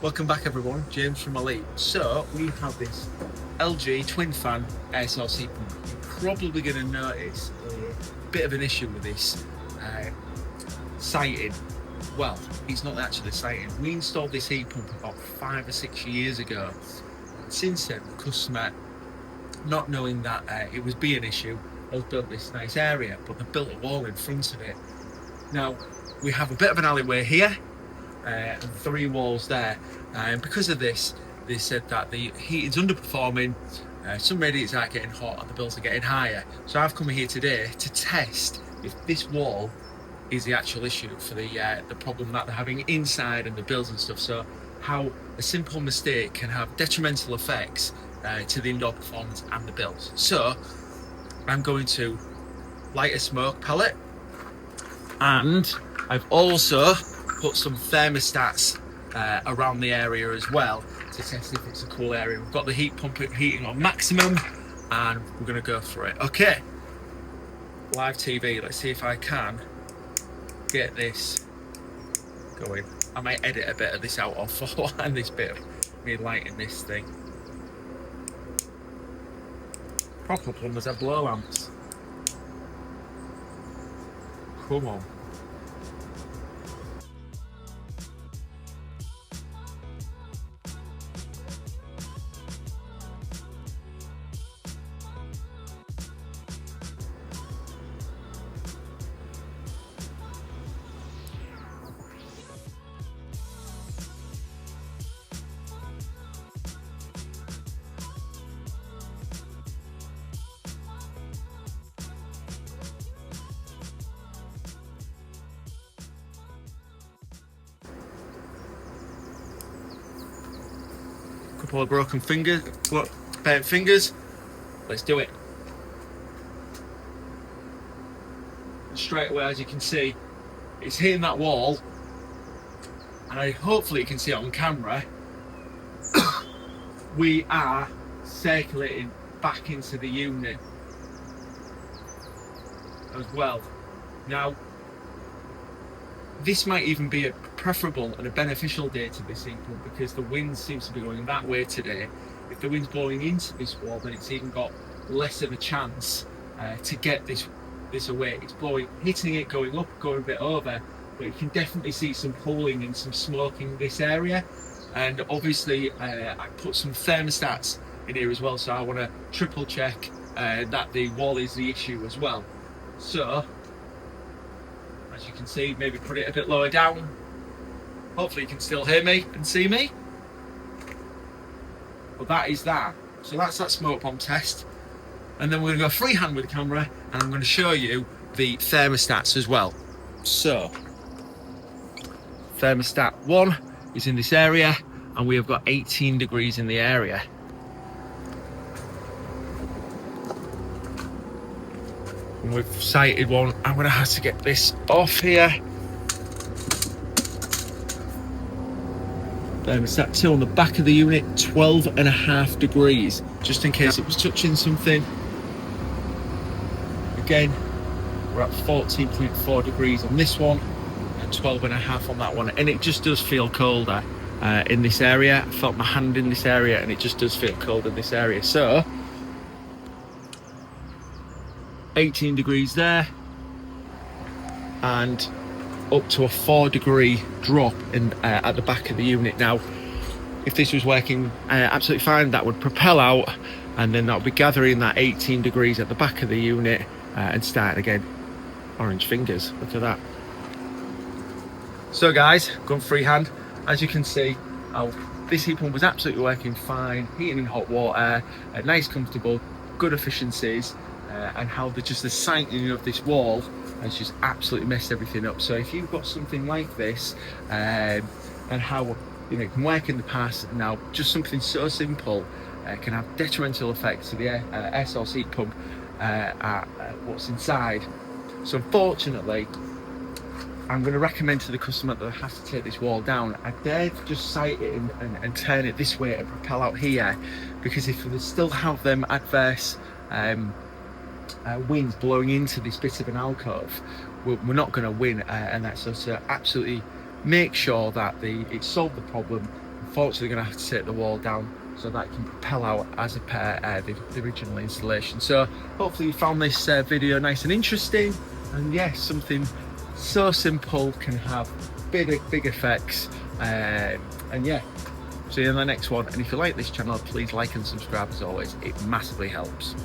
Welcome back everyone, James from Elite. So we have this LG twin fan air source heat pump. You're probably going to notice a bit of an issue with this sighting. Well, it's not actually sighting. We installed this heat pump about 5 or 6 years ago. Since then, the customer, not knowing that it was being an issue, has built this nice area, but they built a wall in front of it. Now, we have a bit of an alleyway here, and 3 walls there, and because of this they said that the heat is underperforming, some radiators are getting hot and the bills are getting higher. So I've come here today to test if this wall is the actual issue for the problem that they're having inside and the bills and stuff. So how a simple mistake can have detrimental effects to the indoor performance and the bills. So I'm going to light a smoke pellet, and I've also put some thermostats around the area as well to test if it's a cool area. We've got the heat pump heating on maximum and we're going to go for it. Okay, live TV, let's see if I can get this going. I might edit a bit of this out off and this bit of me lighting this thing. Proper plumbers have blow lamps. Come on. Couple of broken fingers, bent fingers. Let's do it. Straight away, as you can see, it's hitting that wall, and hopefully you can see it on camera. We are circulating back into the unit as well. Now, this might even be a preferable and a beneficial day to this heat pump because the wind seems to be going that way today. If the wind's blowing into this wall, then it's even got less of a chance to get this away. It's blowing, hitting it, going up, going a bit over, but you can definitely see some pooling and some smoke in this area. And obviously I put some thermostats in here as well, so I want to triple check that the wall is the issue as well. So as you can see, maybe put it a bit lower down. Hopefully you can still hear me and see me. But that is that. So that's that smoke bomb test. And then we're going to go freehand with the camera and I'm going to show you the thermostats as well. So, thermostat 1 is in this area and we have got 18 degrees in the area. And we've sighted one. I'm going to have to get this off here. Thermostat 2 on the back of the unit, 12.5 degrees, just in case it was touching something. Again, we're at 14.4 degrees on this one and 12.5 on that one, and it just does feel colder in this area. I felt my hand in this area and it just does feel cold in this area. So 18 degrees there and up to a 4 degree drop at the back of the unit. Now, if this was working absolutely fine, that would propel out and then that would be gathering that 18 degrees at the back of the unit and start again. Orange fingers, look at that. So guys, gone freehand. As you can see, this heat pump was absolutely working fine, heating in hot water, nice, comfortable, good efficiencies, and how the sighting of this wall has just absolutely messed everything up. So if you've got something like this, and how it can work in the past, now just something so simple can have detrimental effects to the air source heat pump at what's inside. So unfortunately, I'm going to recommend to the customer that they have to take this wall down. I dare just sight it and turn it this way and propel out here, because if they still have them adverse winds blowing into this bit of an alcove, we're not going to win, and that's so absolutely make sure that it's solved the problem unfortunately going to have to take the wall down so that it can propel out as per the original installation. So hopefully you found this video nice and interesting, and yes, something so simple can have big effects. And yeah, see you in the next one. And if you like this channel, please like and subscribe as always, it massively helps.